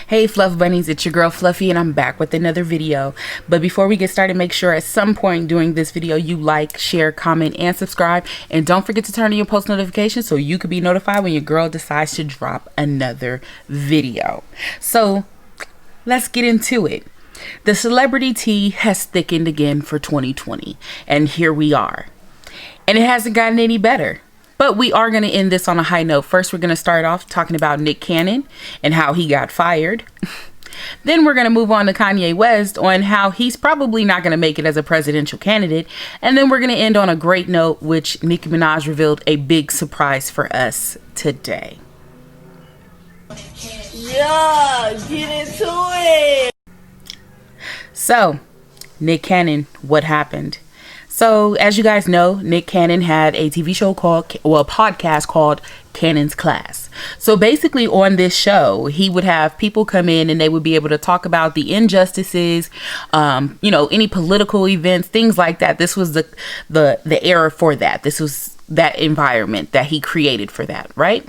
Hey Fluff Bunnies, it's your girl Fluffy and I'm back with another video. But before we get started, make sure at some point during this video you like, share, comment, and subscribe. And don't forget to turn on your post notifications so you can be notified when your girl decides to drop another video. So let's get into it. The celebrity tea has thickened again for 2020, and here we are. And it hasn't gotten any better. But we are going to end this on a high note. First, we're going to start off talking about Nick Cannon and how he got fired. Then we're going to move on to Kanye West on how he's probably not going to make it as a presidential candidate. And then we're going to end on a great note, which Nicki Minaj revealed a big surprise for us today. Yeah, get into it. So, Nick Cannon, what happened? So, as you guys know, Nick Cannon had a TV show a podcast called Cannon's Class. So basically on this show, he would have people come in and they would be able to talk about the injustices, any political events, things like that. This was the era for that. This was that environment that he created for that, right?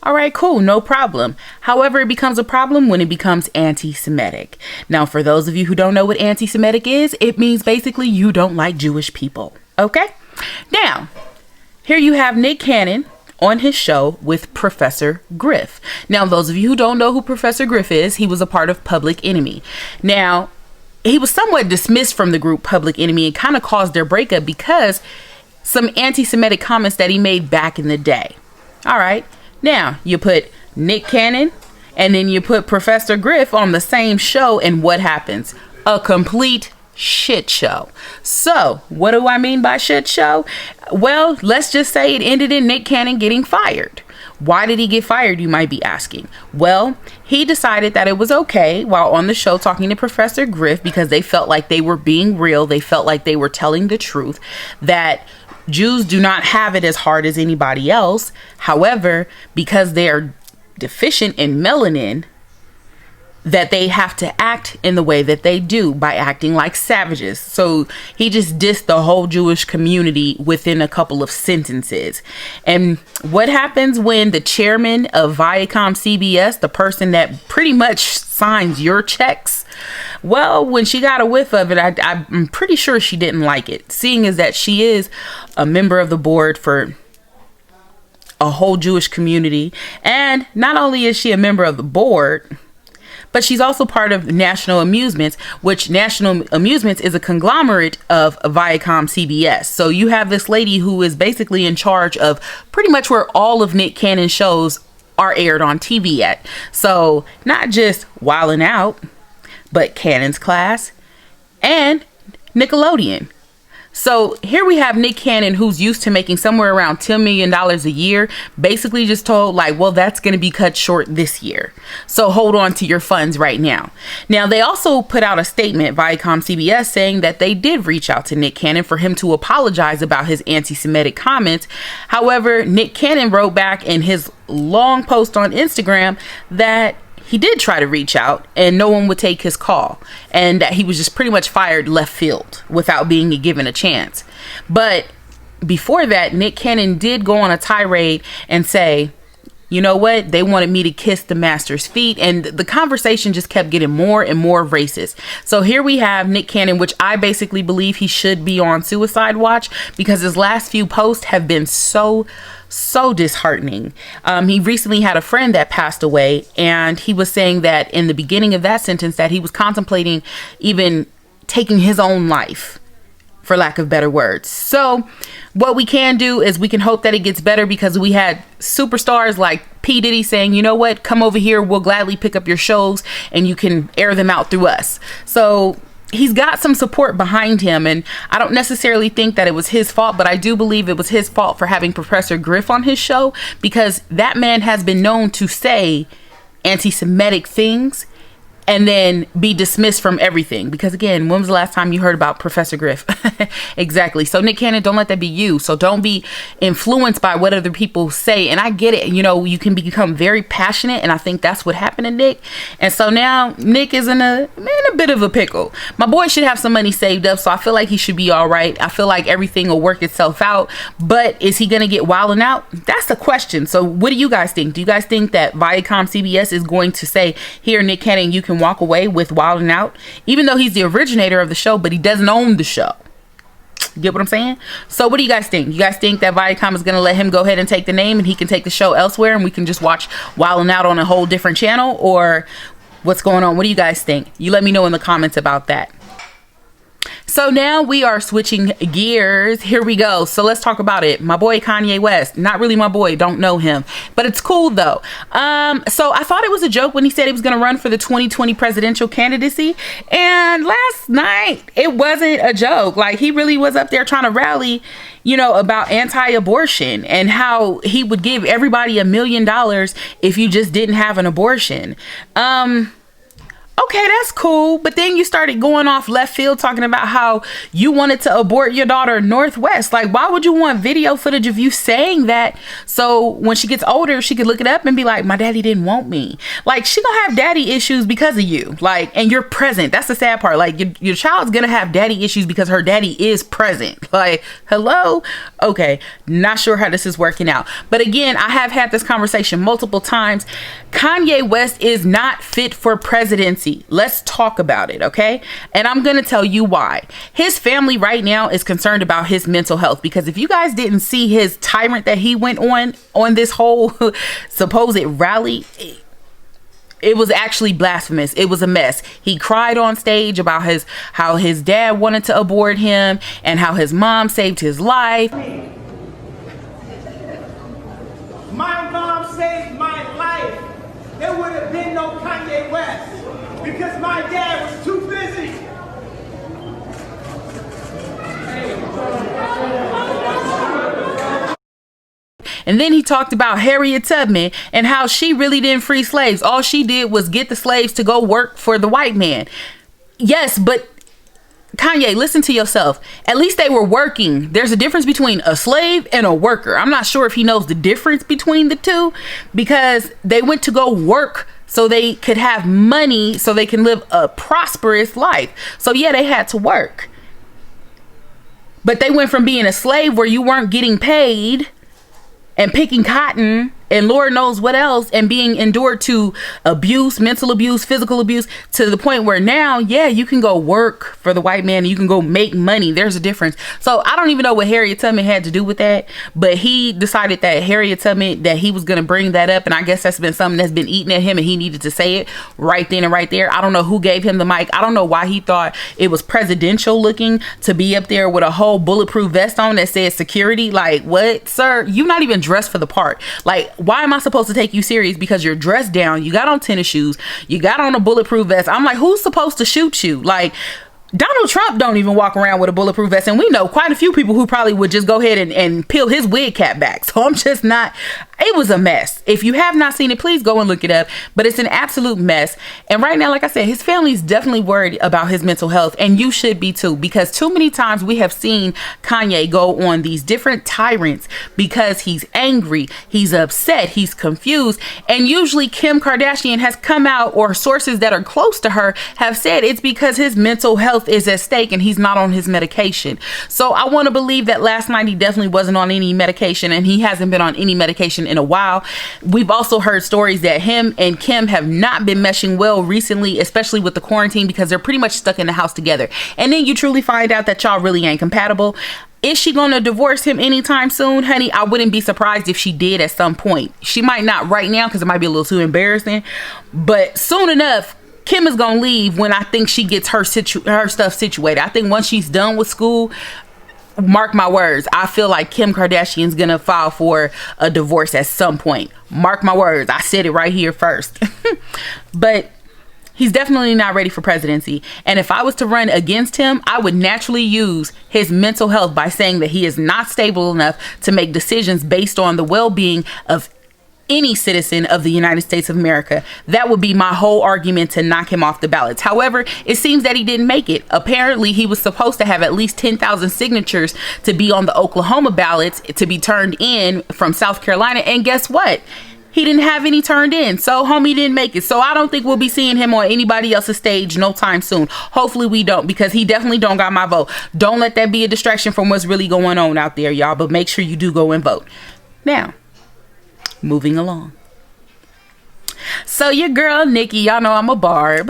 All right, cool, no problem. However, it becomes a problem when it becomes anti-Semitic. Now, for those of you who don't know what anti-Semitic is, it means basically you don't like Jewish people, okay? Now, here you have Nick Cannon on his show with Professor Griff. Now, those of you who don't know who Professor Griff is, he was a part of Public Enemy. Now, he was somewhat dismissed from the group Public Enemy and kind of caused their breakup because some anti-Semitic comments that he made back in the day. All right. Now, you put Nick Cannon and then you put Professor Griff on the same show, and what happens? A complete shit show. So, what do I mean by shit show? Well, let's just say it ended in Nick Cannon getting fired. Why did he get fired, you might be asking? Well, he decided that it was okay while on the show talking to Professor Griff because they felt like they were being real. They felt like they were telling the truth, that Jews do not have it as hard as anybody else. However, because they are deficient in melanin, that they have to act in the way that they do by acting like savages. So he just dissed the whole Jewish community within a couple of sentences. And what happens when the chairman of Viacom CBS, the person that pretty much signs your checks, well, when she got a whiff of it, I'm pretty sure she didn't like it, seeing as that she is a member of the board for a whole Jewish community. And not only is she a member of the board, but she's also part of National Amusements, which National Amusements is a conglomerate of Viacom CBS. So you have this lady who is basically in charge of pretty much where all of Nick Cannon's shows are aired on TV at. So not just Wildin' Out, but Cannon's Class and Nickelodeon. So here we have Nick Cannon, who's used to making somewhere around $10 million a year, basically just told like, well, that's going to be cut short this year. So hold on to your funds right now. Now, they also put out a statement, Viacom CBS, saying that they did reach out to Nick Cannon for him to apologize about his anti-Semitic comments. However, Nick Cannon wrote back in his long post on Instagram that he did try to reach out and no one would take his call, and that he was just pretty much fired left field without being given a chance. But before that, Nick Cannon did go on a tirade and say, you know what? They wanted me to kiss the master's feet. And the conversation just kept getting more and more racist. So here we have Nick Cannon, which I basically believe he should be on suicide watch because his last few posts have been so disheartening. He recently had a friend that passed away, and he was saying that in the beginning of that sentence that he was contemplating even taking his own life, for lack of better words. So what we can do is we can hope that it gets better, because we had superstars like P. Diddy saying, you know what, come over here, we'll gladly pick up your shows and you can air them out through us. So he's got some support behind him, and I don't necessarily think that it was his fault, but I do believe it was his fault for having Professor Griff on his show, because that man has been known to say anti-Semitic things and then be dismissed from everything. Because again, when was the last time you heard about Professor Griff? Exactly. So Nick Cannon, don't let that be you. So don't be influenced by what other people say. And I get it. You know, you can become very passionate, and I think that's what happened to Nick. And so now Nick is in a bit of a pickle. My boy should have some money saved up, so I feel like he should be all right. I feel like everything will work itself out. But is he gonna get wilding out? That's the question. So what do you guys think? Do you guys think that Viacom CBS is going to say, here, Nick Cannon, you can walk away with wilding out, even though he's the originator of the show, but he doesn't own the show? Get what I'm saying? So what do you guys think? You guys think that Viacom is going to let him go ahead and take the name and he can take the show elsewhere and we can just watch Wildin' Out on a whole different channel? Or what's going on? What do you guys think? You let me know in the comments about that. So now we are switching gears. Here we go. So let's talk about it. My boy Kanye West. Not really my boy. Don't know him. But it's cool though. So I thought it was a joke when he said he was going to run for the 2020 presidential candidacy. And last night, it wasn't a joke. Like, he really was up there trying to rally, you know, about anti-abortion and how he would give everybody $1 million if you just didn't have an abortion. Okay, that's cool. But then you started going off left field talking about how you wanted to abort your daughter Northwest. Like, why would you want video footage of you saying that? So when she gets older, she could look it up and be like, my daddy didn't want me. Like, she gonna have daddy issues because of you. Like, and you're present. That's the sad part. Like, your child's gonna have daddy issues because her daddy is present. Like, hello? Okay, not sure how this is working out. But again, I have had this conversation multiple times. Kanye West is not fit for presidency. Let's talk about it, okay? And I'm gonna tell you why. His family right now is concerned about his mental health, because if you guys didn't see his tirade that he went on this whole supposed rally, it was actually blasphemous. It was a mess. He cried on stage about how his dad wanted to abort him and how his mom saved his life. My mom saved my life. There would have been no Kanye West because my dad was too busy. And then he talked about Harriet Tubman and how she really didn't free slaves. All she did was get the slaves to go work for the white man. Yes, but Kanye, listen to yourself. At least they were working. There's a difference between a slave and a worker. I'm not sure if he knows the difference between the two, because they went to go work so they could have money, so they can live a prosperous life. So yeah, they had to work. But they went from being a slave where you weren't getting paid and picking cotton and Lord knows what else, and being endured to abuse, mental abuse, physical abuse, to the point where now, yeah, you can go work for the white man and you can go make money. There's a difference. So I don't even know what Harriet Tubman had to do with that, but he decided that Harriet Tubman, that he was going to bring that up, and I guess that's been something that's been eating at him and he needed to say it right then and right there. I don't know who gave him the mic. I don't know why he thought it was presidential looking to be up there with a whole bulletproof vest on that said security. Like, what, sir? You're not even dressed for the part. Like, why am I supposed to take you serious because you're dressed down, you got on tennis shoes, you got on a bulletproof vest? I'm like, who's supposed to shoot you? Like, Donald Trump don't even walk around with a bulletproof vest, and we know quite a few people who probably would just go ahead and peel his wig cap back. So I'm just not, it was a mess. If you have not seen it, please go and look it up, but it's an absolute mess. And right now, like I said, his family is definitely worried about his mental health, and you should be too, because too many times we have seen Kanye go on these different tyrants because he's angry, he's upset, he's confused, and usually Kim Kardashian has come out, or sources that are close to her have said it's because his mental health is at stake and he's not on his medication. So I want to believe that last night he definitely wasn't on any medication, and he hasn't been on any medication in a while. We've also heard stories that him and Kim have not been meshing well recently, especially with the quarantine, because they're pretty much stuck in the house together. And then you truly find out that y'all really ain't compatible. Is she going to divorce him anytime soon, honey? I wouldn't be surprised if she did at some point. She might not right now because it might be a little too embarrassing, but soon enough, Kim is gonna leave when I think she gets her stuff situated. I think once she's done with school, mark my words, I feel like Kim Kardashian's gonna file for a divorce at some point. Mark my words, I said it right here first. But he's definitely not ready for presidency. And if I was to run against him, I would naturally use his mental health by saying that he is not stable enough to make decisions based on the well-being of any citizen of the United States of America. That would be my whole argument to knock him off the ballots. However, it seems that he didn't make it. Apparently, he was supposed to have at least 10,000 signatures to be on the Oklahoma ballots to be turned in from South Carolina. And guess what? He didn't have any turned in. So homie didn't make it. So I don't think we'll be seeing him on anybody else's stage no time soon. Hopefully we don't, because he definitely don't got my vote. Don't let that be a distraction from what's really going on out there, y'all. But make sure you do go and vote. Now, moving along. So your girl Nicki, y'all know I'm a barb.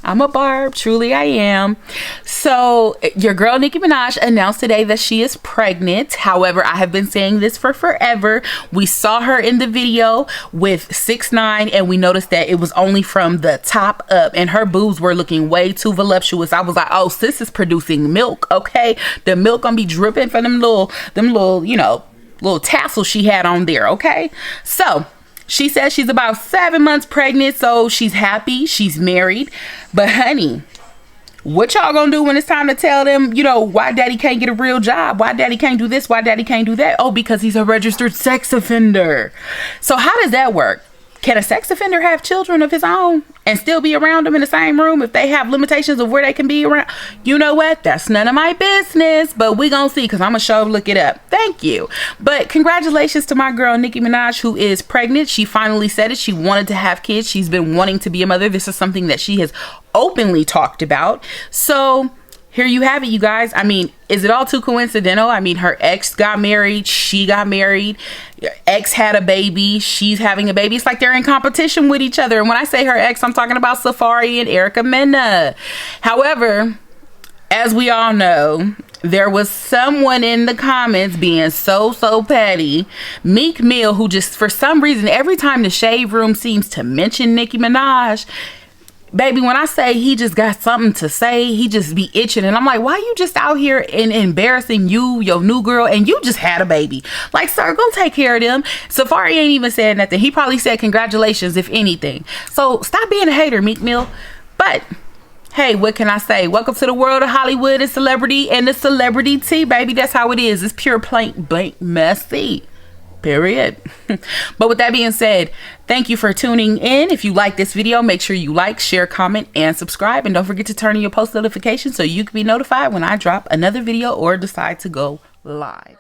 I'm a barb, truly I am. So your girl Nicki Minaj announced today that she is pregnant. However, I have been saying this for forever. We saw her in the video with 6ix9ine, and we noticed that it was only from the top up, and her boobs were looking way too voluptuous. I was like, oh, sis is producing milk, okay? The milk gonna be dripping from them little, you know, little tassels she had on there, okay? So she says she's about 7 months pregnant, so she's happy, she's married. But honey, what y'all gonna do when it's time to tell them, you know, why daddy can't get a real job? Why daddy can't do this? Why daddy can't do that? Oh, because he's a registered sex offender. So how does that work? Can a sex offender have children of his own and still be around them in the same room if they have limitations of where they can be around? You know what? That's none of my business, but we gonna see, because I'm gonna sure look it up. Thank you. But congratulations to my girl Nicki Minaj, who is pregnant. She finally said it. She wanted to have kids. She's been wanting to be a mother. This is something that she has openly talked about. So here you have it, you guys. I mean, is it all too coincidental? I mean, her ex got married, she got married, your ex had a baby, she's having a baby. It's like they're in competition with each other. And when I say her ex, I'm talking about SHARI and Erica Mena. However, as we all know, there was someone in the comments being so petty. Meek Mill, who just for some reason, every time the Shade Room seems to mention Nicki Minaj, baby, when I say he just got something to say, he just be itching. And I'm like, why you just out here and embarrassing you, your new girl, and you just had a baby? Like, sir, go take care of them. SHARI ain't even said nothing. He probably said congratulations, if anything. So stop being a hater, Meek Mill. But hey, what can I say? Welcome to the world of Hollywood and celebrity and the celebrity tea, baby. That's how it is. It's pure plain blank messy. Period. But with that being said, thank you for tuning in. If you like this video, make sure you like, share, comment, and subscribe. And don't forget to turn on your post notifications so you can be notified when I drop another video or decide to go live.